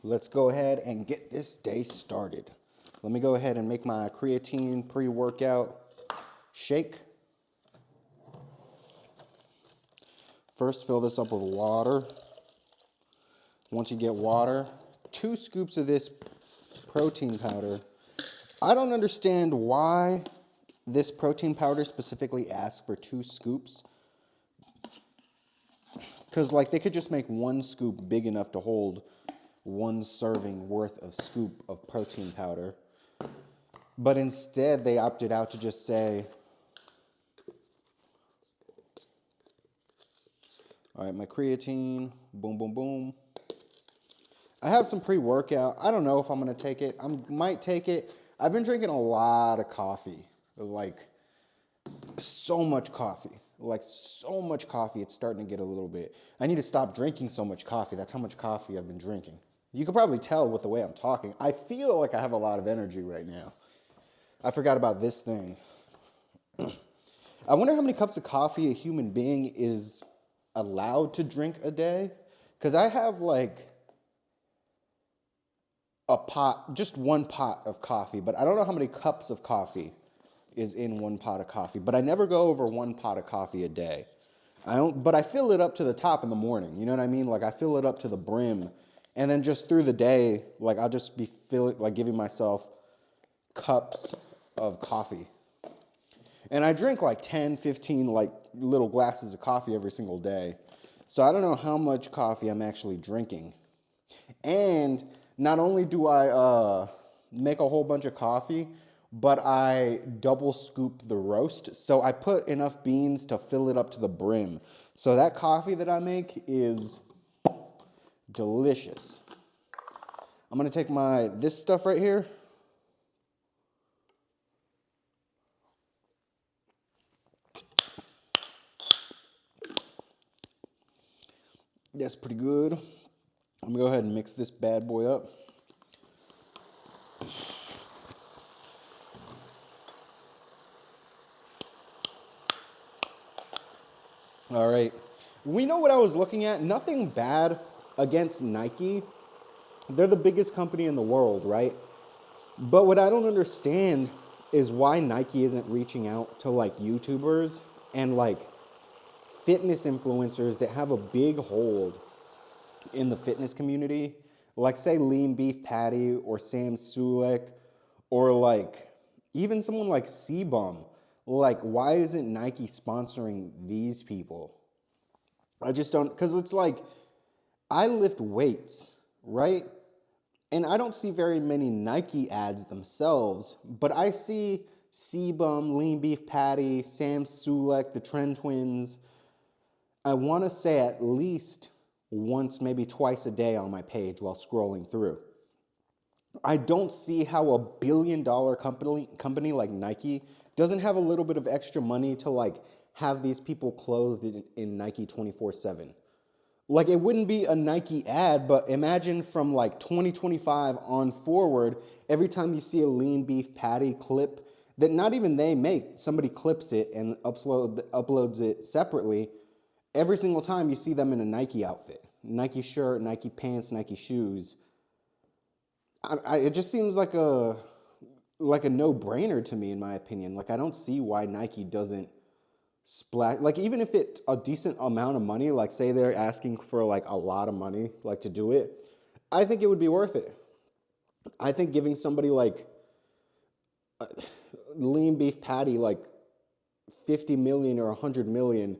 Let's go ahead and get this day started. Let me go ahead and make my creatine pre-workout shake. First, fill this up with water. Once you get water, 2 scoops of this protein powder. I don't understand why this protein powder specifically asks for 2 scoops. Because like they could just make 1 scoop big enough to hold 1 serving worth of scoop of protein powder. But instead they opted out to just say, all right, my creatine, boom, boom, boom. I have some pre-workout. I don't know if I'm gonna take it. I might take it. I've been drinking a lot of coffee, like so much coffee. It's starting to get a little bit. I need to stop drinking so much coffee. That's how much coffee I've been drinking. You can probably tell with the way I'm talking. I feel like I have a lot of energy right now. I forgot about this thing. I wonder how many cups of coffee a human being is allowed to drink a day. Because I have like a pot, just 1 pot of coffee, but I don't know how many cups of coffee is in 1 pot of coffee, but I never go over 1 pot of coffee a day. But I fill it up to the top in the morning. You know what I mean? Like I fill it up to the brim, and then just through the day, like I'll just be giving myself cups of coffee. And I drink like 10, 15 like little glasses of coffee every single day. So I don't know how much coffee I'm actually drinking. And not only do I make a whole bunch of coffee, but I double scoop the roast. So I put enough beans to fill it up to the brim. So that coffee that I make is delicious. I'm gonna take this stuff right here. That's pretty good. I'm gonna go ahead and mix this bad boy up. All right. We know what I was looking at. Nothing bad against Nike. They're the biggest company in the world, right? But what I don't understand is why Nike isn't reaching out to like YouTubers and like fitness influencers that have a big hold in the fitness community. Like say Lean Beef Patty or Sam Sulek or like even someone like C-Bum. Like, why isn't Nike sponsoring these people? I just don't, because it's like, I lift weights, right? And I don't see very many Nike ads themselves, but I see C-Bum, Lean Beef Patty, Sam Sulek, the Trend Twins. I want to say at least once, maybe twice a day on my page while scrolling through. I don't see how a billion-dollar company like Nike doesn't have a little bit of extra money to like have these people clothed in Nike 24/7. Like it wouldn't be a Nike ad, but imagine from like 2025 on forward, every time you see a Lean Beef Patty clip that not even they make, somebody clips it and uploads it separately. Every single time you see them in a Nike outfit, Nike shirt, Nike pants, Nike shoes. It just seems like a no-brainer to me, in my opinion. Like I don't see why Nike doesn't splash. Like even if it's a decent amount of money, like say they're asking for like a lot of money, like to do it, I think it would be worth it. I think giving somebody like Lean Beef Patty like 50 million or 100 million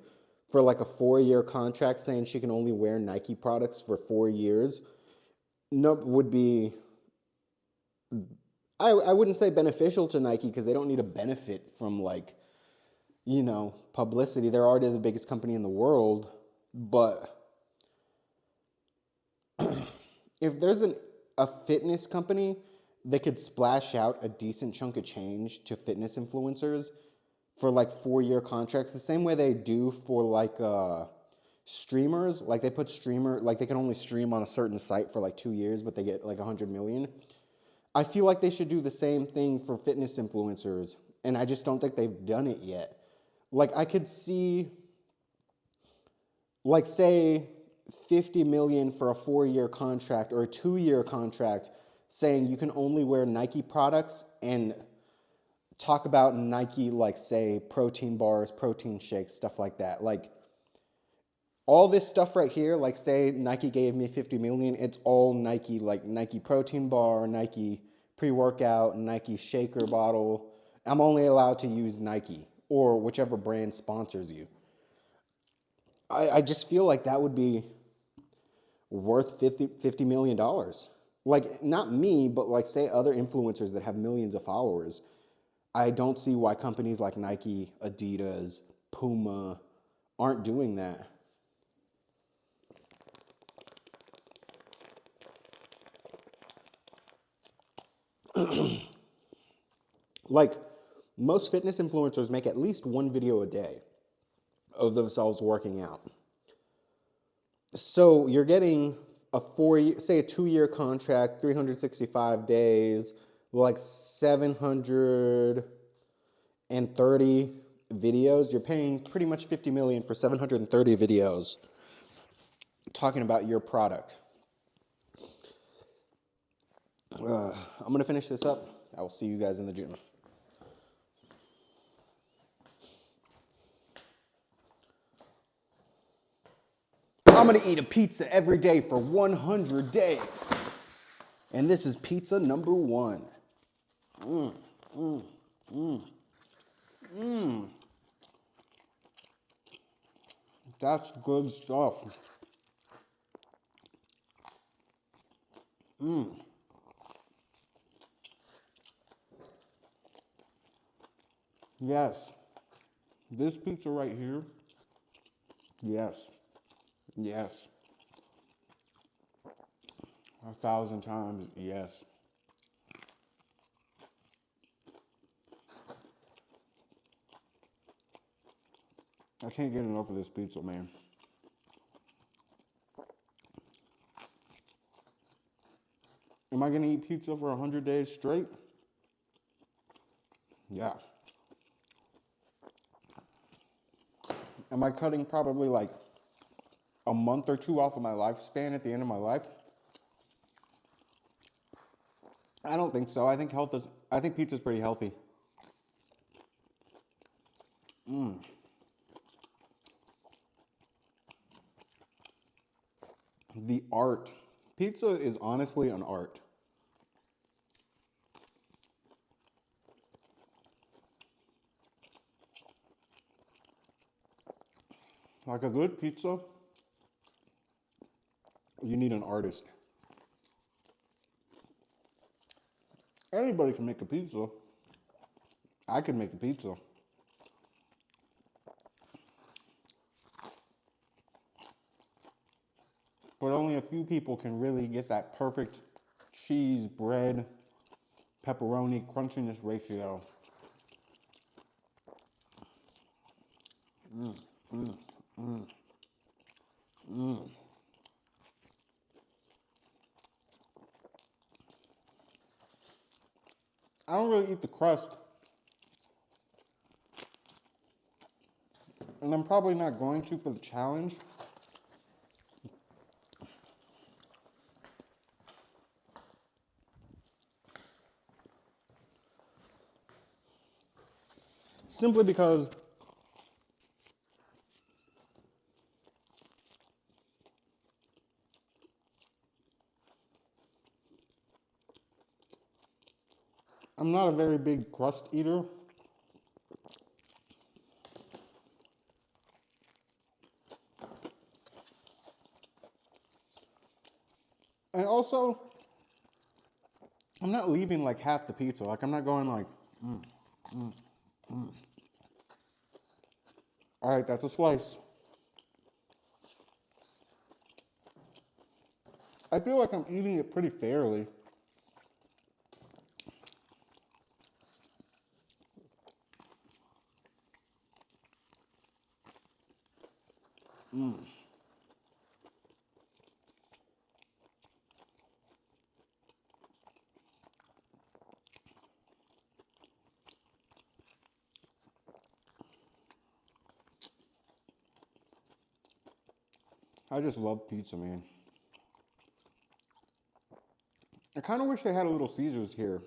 for like a 4-year contract, saying she can only wear Nike products for 4 years, would be. I wouldn't say beneficial to Nike because they don't need a benefit from like, you know, publicity. They're already the biggest company in the world. But if there's a fitness company that could splash out a decent chunk of change to fitness influencers for like 4-year contracts, the same way they do for like streamers, like they put like they can only stream on a certain site for like 2 years, but they get like 100 million. I feel like they should do the same thing for fitness influencers, and I just don't think they've done it yet. Like I could see, like say $50 million for a 4-year contract or a 2-year contract saying you can only wear Nike products and talk about Nike, like, say, protein bars, protein shakes, stuff like that. Like, all this stuff right here, like, say Nike gave me $50 million, it's all Nike, like Nike protein bar, Nike pre-workout, Nike shaker bottle. I'm only allowed to use Nike or whichever brand sponsors you. I just feel like that would be worth $50 million. Like, not me, but like, say, other influencers that have millions of followers. I don't see why companies like Nike, Adidas, Puma aren't doing that. Like, most fitness influencers make at least one video a day of themselves working out. So you're getting a 2-year contract, 365 days, like 730 videos. You're paying pretty much $50 million for 730 videos talking about your product. I'm going to finish this up. I will see you guys in the gym. I'm going to eat a pizza every day for 100 days. And this is pizza number 1. That's good stuff. Yes. This pizza right here. Yes. Yes. 1,000 times, yes. I can't get enough of this pizza, man. Am I going to eat pizza for 100 days straight? Yeah. Am I cutting probably like a month or 2 off of my lifespan at the end of my life? I don't think so. I think pizza's pretty healthy. The art. Pizza is honestly an art. Like a good pizza, you need an artist. Anybody can make a pizza. I can make a pizza. But only a few people can really get that perfect cheese, bread, pepperoni, crunchiness ratio. I don't really eat the crust. And I'm probably not going to for the challenge. Simply because I'm not a very big crust eater. And also, I'm not leaving like half the pizza. Like, I'm not going like, All right, that's a slice. I feel like I'm eating it pretty fairly. I just love pizza, man. I kind of wish they had a Little Caesars here.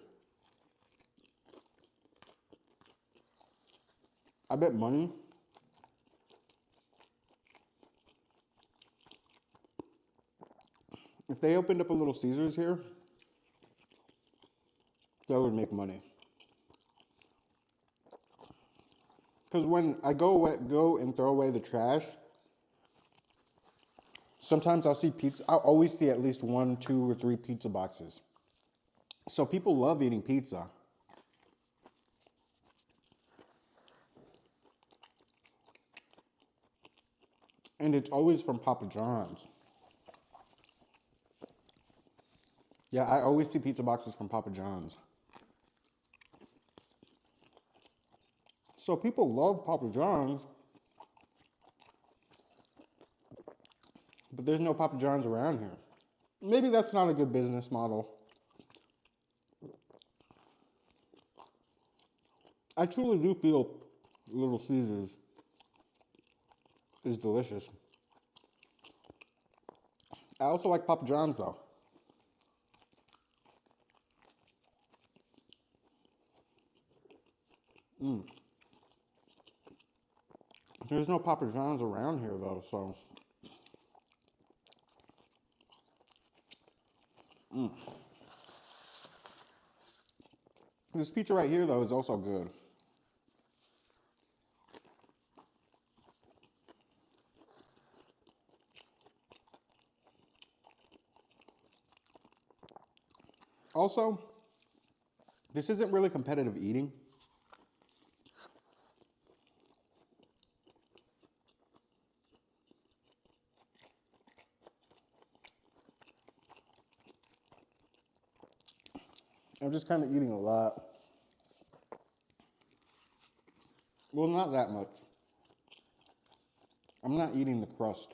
I bet money if they opened up a Little Caesars here, that would make money. Because when I go and throw away the trash, sometimes I'll see pizza. I'll always see at least 1, 2, or 3 pizza boxes. So people love eating pizza. And it's always from Papa John's. Yeah, I always see pizza boxes from Papa John's. So people love Papa John's, but there's no Papa John's around here. Maybe that's not a good business model. I truly do feel Little Caesars is delicious. I also like Papa John's though. There's no Papa John's around here though, so. This pizza right here though is also good. Also, this isn't really competitive eating. I'm just kind of eating a lot. Well, not that much. I'm not eating the crust.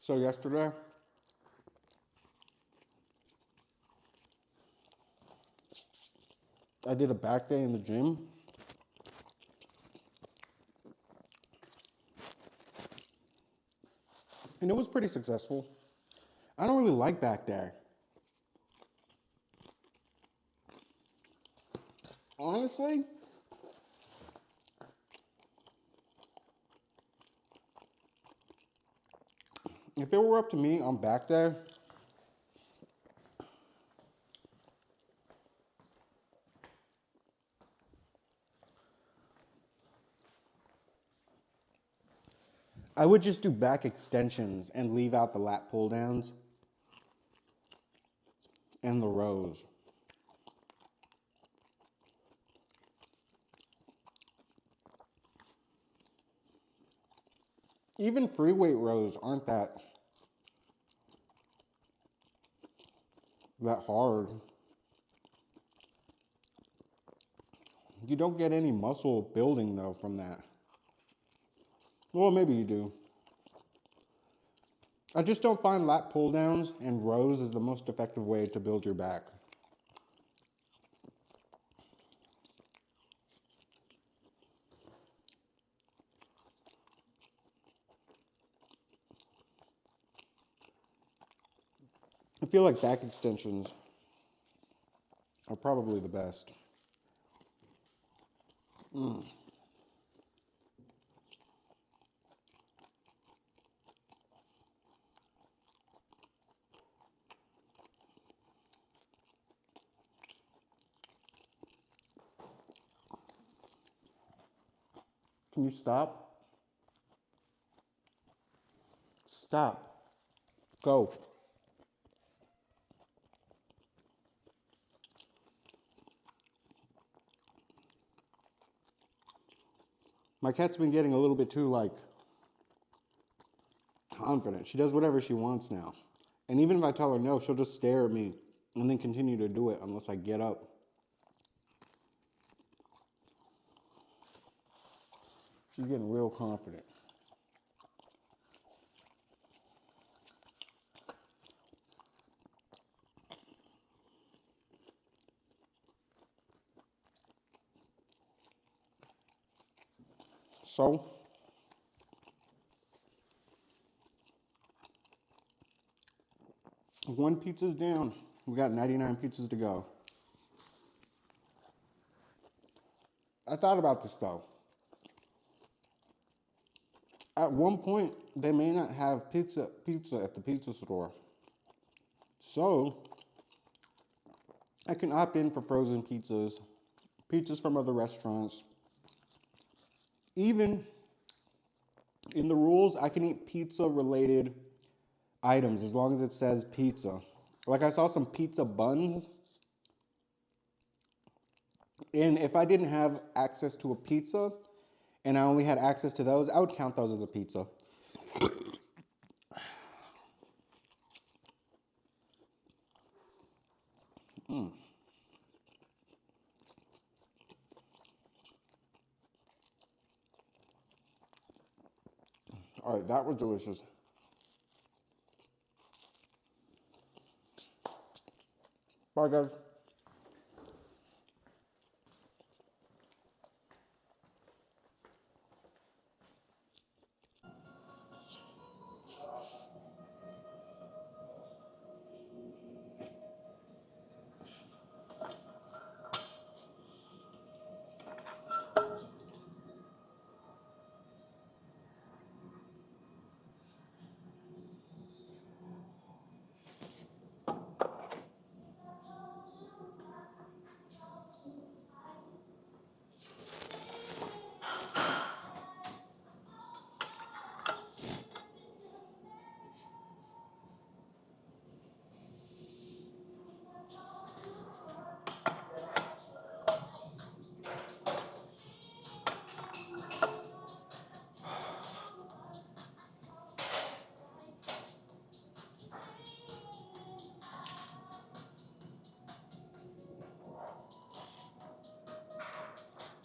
So yesterday, I did a back day in the gym. And it was pretty successful. I don't really like back day. Honestly, if it were up to me on back day, I would just do back extensions and leave out the lat pull downs and the rows. Even free weight rows aren't that hard. You don't get any muscle building though from that. Well, maybe you do. I just don't find lat pull downs and rows is the most effective way to build your back. I feel like back extensions are probably the best. Can you stop? Stop. Go. My cat's been getting a little bit too, confident. She does whatever she wants now. And even if I tell her no, she'll just stare at me and then continue to do it unless I get up. She's getting real confident. So, one pizza's down. We got 99 pizzas to go. I thought about this though. At one point, they may not have pizza at the pizza store. So, I can opt in for frozen pizzas, pizzas from other restaurants. Even in the rules, I can eat pizza-related items as long as it says pizza. Like I saw some pizza buns. And if I didn't have access to a pizza and I only had access to those, I would count those as a pizza. All right, that was delicious. Bye, guys.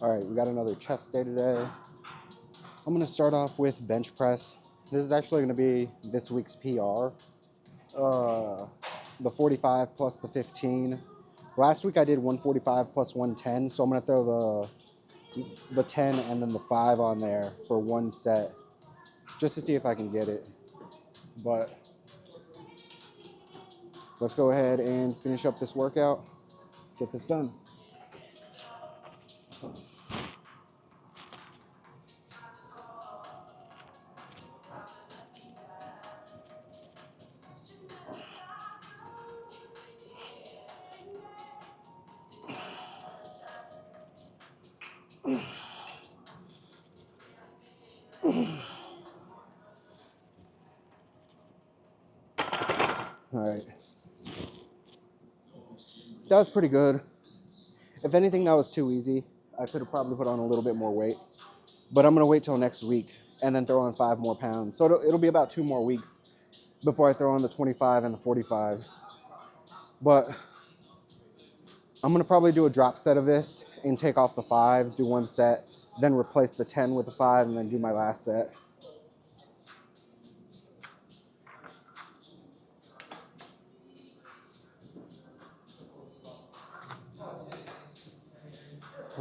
All right, we got another chest day today. I'm gonna start off with bench press. This is actually gonna be this week's PR. The 45 plus the 15. Last week I did 145 plus 110, so I'm gonna throw the 10 and then the 5 on there for one set, just to see if I can get it. But let's go ahead and finish up this workout, get this done. All right. That was pretty good. If anything, that was too easy. I could have probably put on a little bit more weight, but I'm gonna wait till next week and then throw on 5 more pounds. So it'll be about 2 more weeks before I throw on the 25 and the 45. But I'm gonna probably do a drop set of this and take off the 5s, do one set, then replace the 10 with the 5, and then do my last set.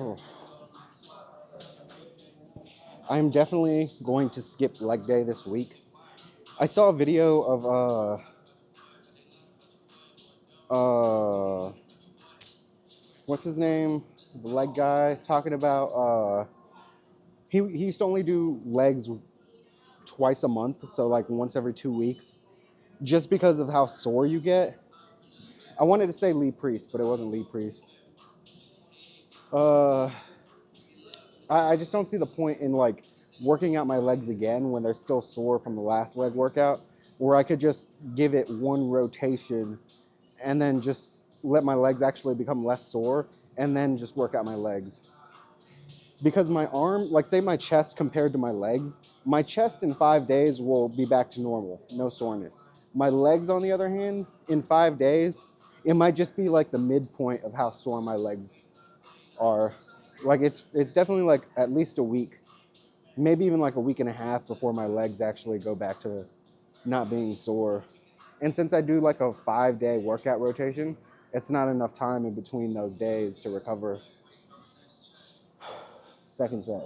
Oh. I'm definitely going to skip leg day this week. I saw a video of what's his name? The leg guy talking about he used to only do legs twice a month, so like once every 2 weeks, just because of how sore you get. I wanted to say Lee Priest, but it wasn't Lee Priest. I just don't see the point in like working out my legs again when they're still sore from the last leg workout, where I could just give it one rotation and then just let my legs actually become less sore and then just work out my legs. Because my arm, like say my chest compared to my chest in 5 days will be back to normal, no soreness. My legs, on the other hand, in 5 days, it might just be like the midpoint of how sore my legs are. Like it's definitely like at least a week maybe even like a week and a half before my legs actually go back to not being sore. And since I do like a 5-day workout rotation, it's not enough time in between those days to recover. Second set.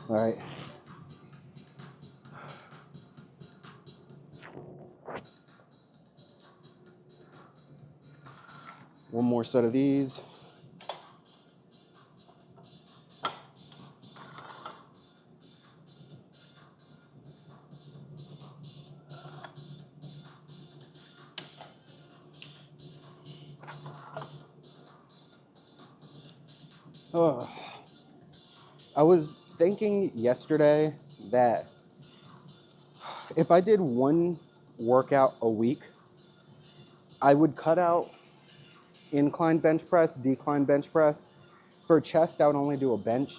All right. One more set of these. Oh. I was thinking yesterday that if I did one workout a week, I would cut out incline bench press, decline bench press. For chest, I would only do a bench,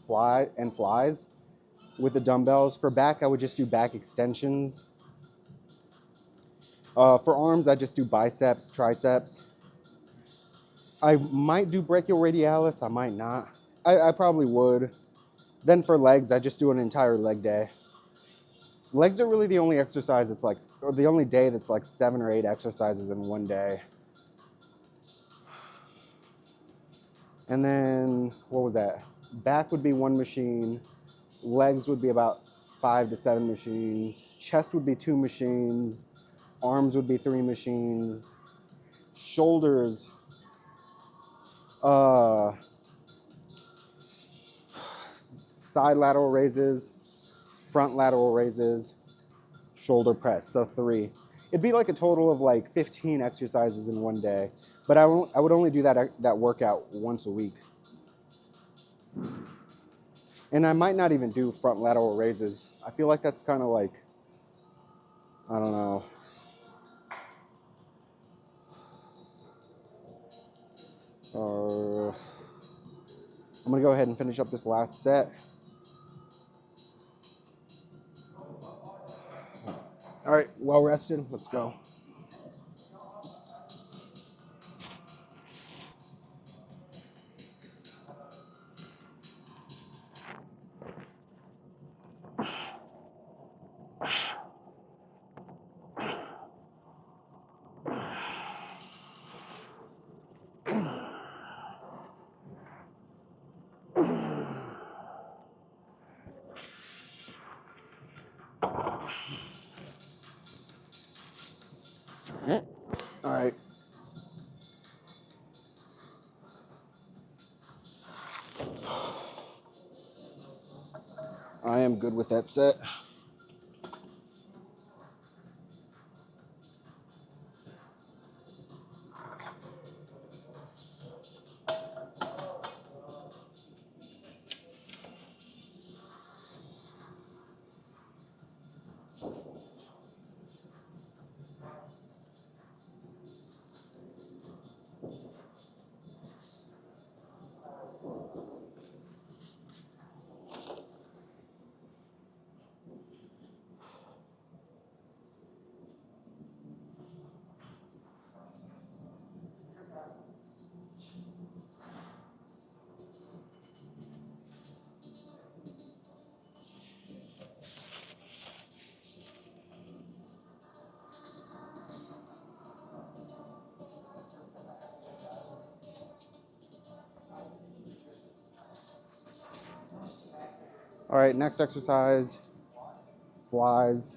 fly, and flies with the dumbbells. For back, I would just do back extensions. For arms, I just do biceps, triceps. I might do brachioradialis, I might not. I probably would. Then for legs, I just do an entire leg day. Legs are really the only exercise that's like, or the only day that's like 7 or 8 exercises in one day. And then, what was that? Back would be 1 machine. Legs would be about 5 to 7 machines. Chest would be 2 machines. Arms would be 3 machines. Shoulders, side lateral raises, front lateral raises, shoulder press, so 3. It'd be like a total of like 15 exercises in one day, but I would only do that workout once a week. And I might not even do front lateral raises. I feel like that's kind of like, I don't know. I'm gonna go ahead and finish up this last set. All right, well rested, let's go. All right. I am good with that set. All right, next exercise, flies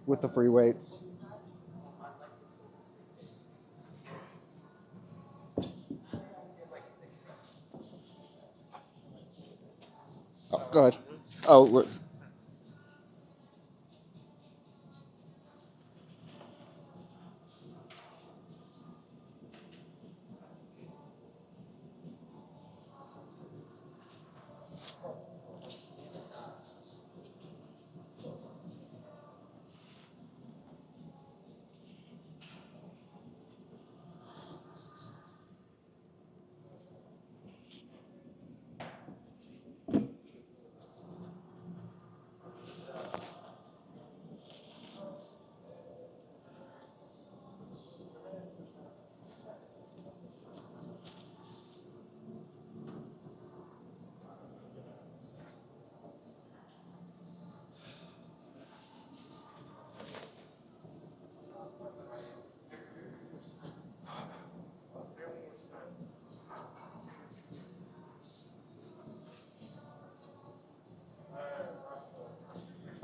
with the free weights. Oh, go ahead. Oh,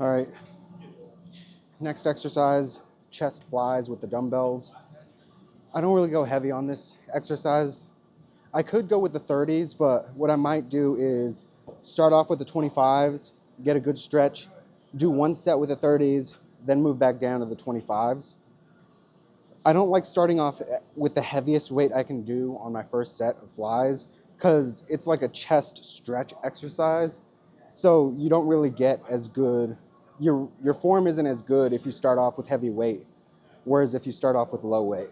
All right, next exercise, chest flies with the dumbbells. I don't really go heavy on this exercise. I could go with the 30s, but what I might do is start off with the 25s, get a good stretch, do one set with the 30s, then move back down to the 25s. I don't like starting off with the heaviest weight I can do on my first set of flies because it's like a chest stretch exercise. So you don't really get as good, your form isn't as good if you start off with heavy weight, whereas if you start off with low weight.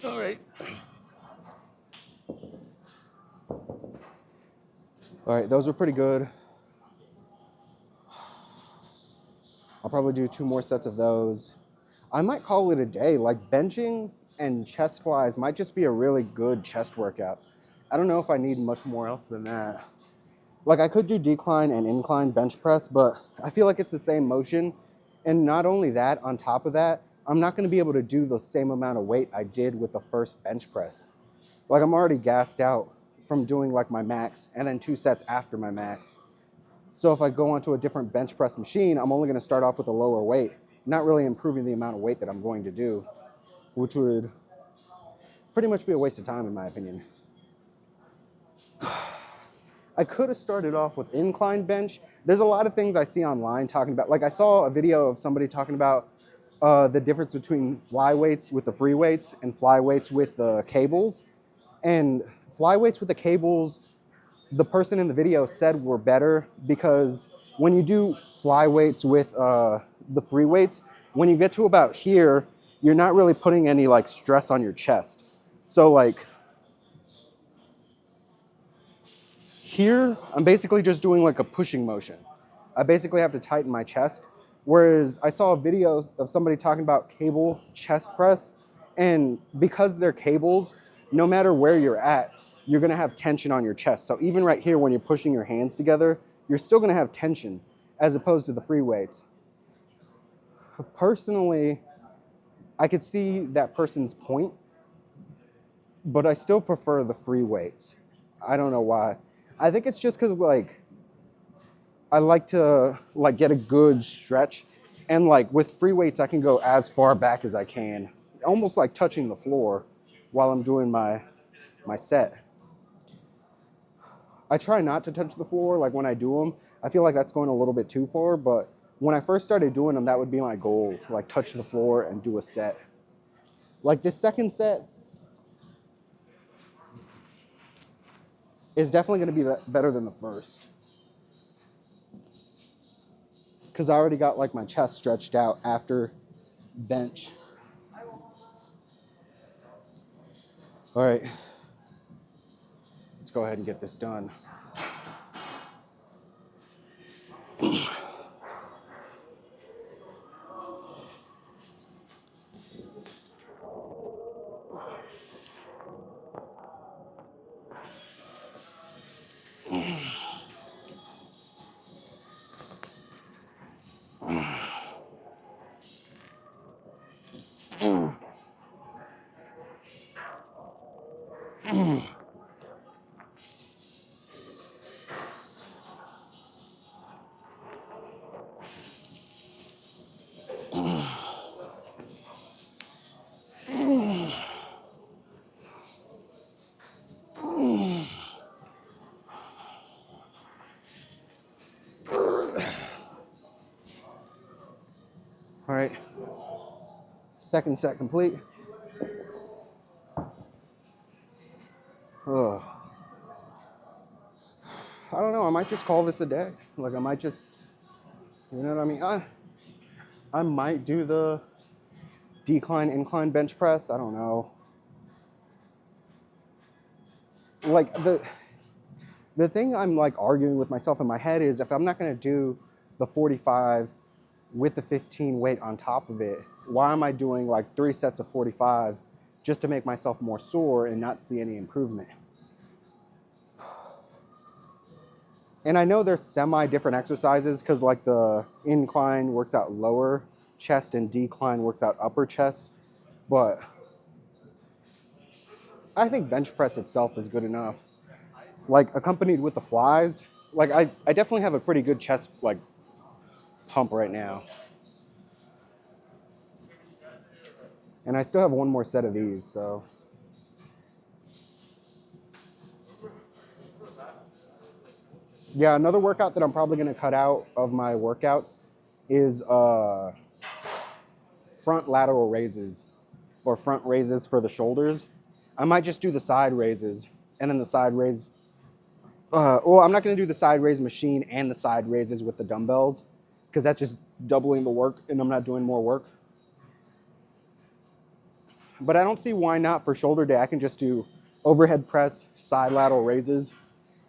All right. All right, those were pretty good. I'll probably do 2 more sets of those. I might call it a day. Like benching and chest flies might just be a really good chest workout. I don't know if I need much more else than that. Like I could do decline and incline bench press, but I feel like it's the same motion. And not only that, on top of that, I'm not gonna be able to do the same amount of weight I did with the first bench press. Like I'm already gassed out from doing like my max and then 2 sets after my max. So if I go onto a different bench press machine, I'm only gonna start off with a lower weight, not really improving the amount of weight that I'm going to do, which would pretty much be a waste of time in my opinion. I could have started off with incline bench. There's a lot of things I see online talking about, like I saw a video of somebody talking about the difference between fly weights with the free weights and fly weights with the cables. And fly weights with the cables, the person in the video said were better because when you do fly weights with the free weights, when you get to about here, you're not really putting any like stress on your chest. So like here, I'm basically just doing like a pushing motion. I basically have to tighten my chest. Whereas I saw a video of somebody talking about cable chest press, and because they're cables, no matter where you're at, you're gonna have tension on your chest. So even right here when you're pushing your hands together, you're still gonna have tension as opposed to the free weights. Personally, I could see that person's point, but I still prefer the free weights. I don't know why. I think it's just because like I like to like get a good stretch, and like with free weights I can go as far back as I can, almost like touching the floor while I'm doing my set. I try not to touch the floor like when I do them. I feel like that's going a little bit too far, but when I first started doing them, that would be my goal, like touch the floor and do a set. Like this second set is definitely going to be better than the first, because I already got like my chest stretched out after bench. All right, let's go ahead and get this done. All right, second set complete. Ugh. I don't know, I might just call this a day. Like I might just, you know what I mean? I might do the decline, incline bench press. I don't know. Like the thing I'm like arguing with myself in my head is if I'm not going to do the 45 with the 15 weight on top of it, why am I doing like 3 sets of 45 just to make myself more sore and not see any improvement? And I know there's semi-different exercises because like the incline works out lower chest and decline works out upper chest, but I think bench press itself is good enough. Like accompanied with the flies, like I definitely have a pretty good chest like pump right now. And I still have one more set of these, so. Yeah, another workout that I'm probably gonna cut out of my workouts is front lateral raises or front raises for the shoulders. I might just do the side raises and then the side raise. Well, I'm not gonna do the side raise machine and the side raises with the dumbbells because that's just doubling the work and I'm not doing more work. But I don't see why not for shoulder day. I can just do overhead press, side lateral raises,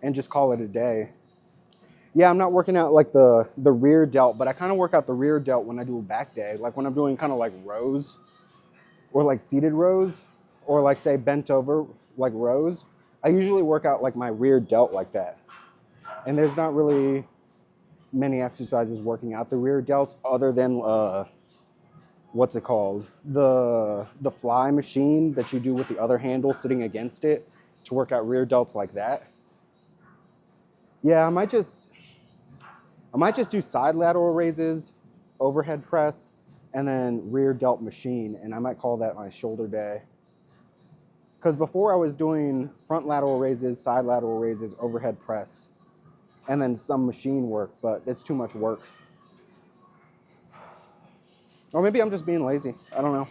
and just call it a day. Yeah, I'm not working out like the rear delt, but I kind of work out the rear delt when I do a back day. Like when I'm doing kind of like rows or like seated rows or like say bent over like rows. I usually work out like my rear delt like that. And there's not really many exercises working out the rear delts other than what's it called? The fly machine that you do with the other handle sitting against it to work out rear delts like that. Yeah, I might just do side lateral raises, overhead press, and then rear delt machine, and I might call that my shoulder day. Because before I was doing front lateral raises, side lateral raises, overhead press, and then some machine work, but it's too much work. Or maybe I'm just being lazy. I don't know.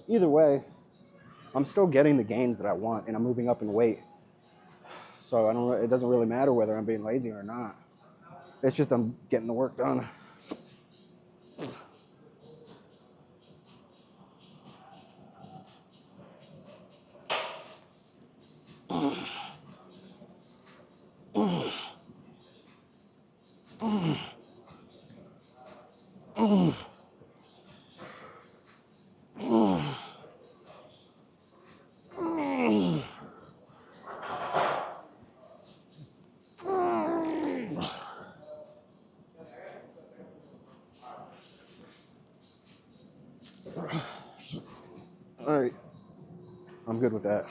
Either way, I'm still getting the gains that I want, and I'm moving up in weight. So it doesn't really matter whether I'm being lazy or not. It's just I'm getting the work done. All right, I'm good with that.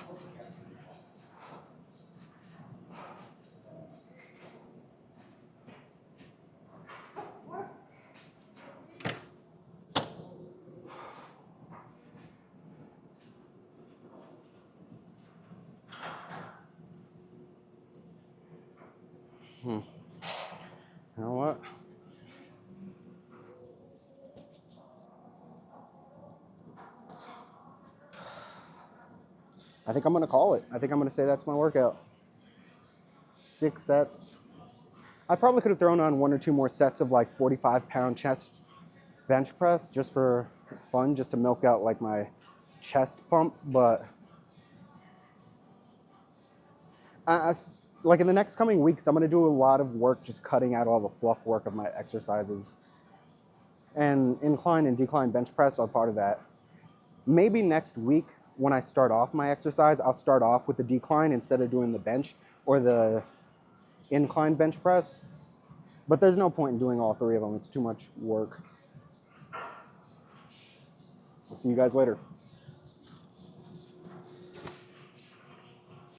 You know what? I think I'm gonna call it. I think I'm gonna say that's my workout. 6 sets. I probably could have thrown on 1 or 2 more sets of like 45-pound chest bench press just for fun, just to milk out like my chest pump, but like in the next coming weeks, I'm gonna do a lot of work just cutting out all the fluff work of my exercises. And incline and decline bench press are part of that. Maybe next week when I start off my exercise, I'll start off with the decline instead of doing the bench or the incline bench press. But there's no point in doing all 3 of them. It's too much work. I'll see you guys later.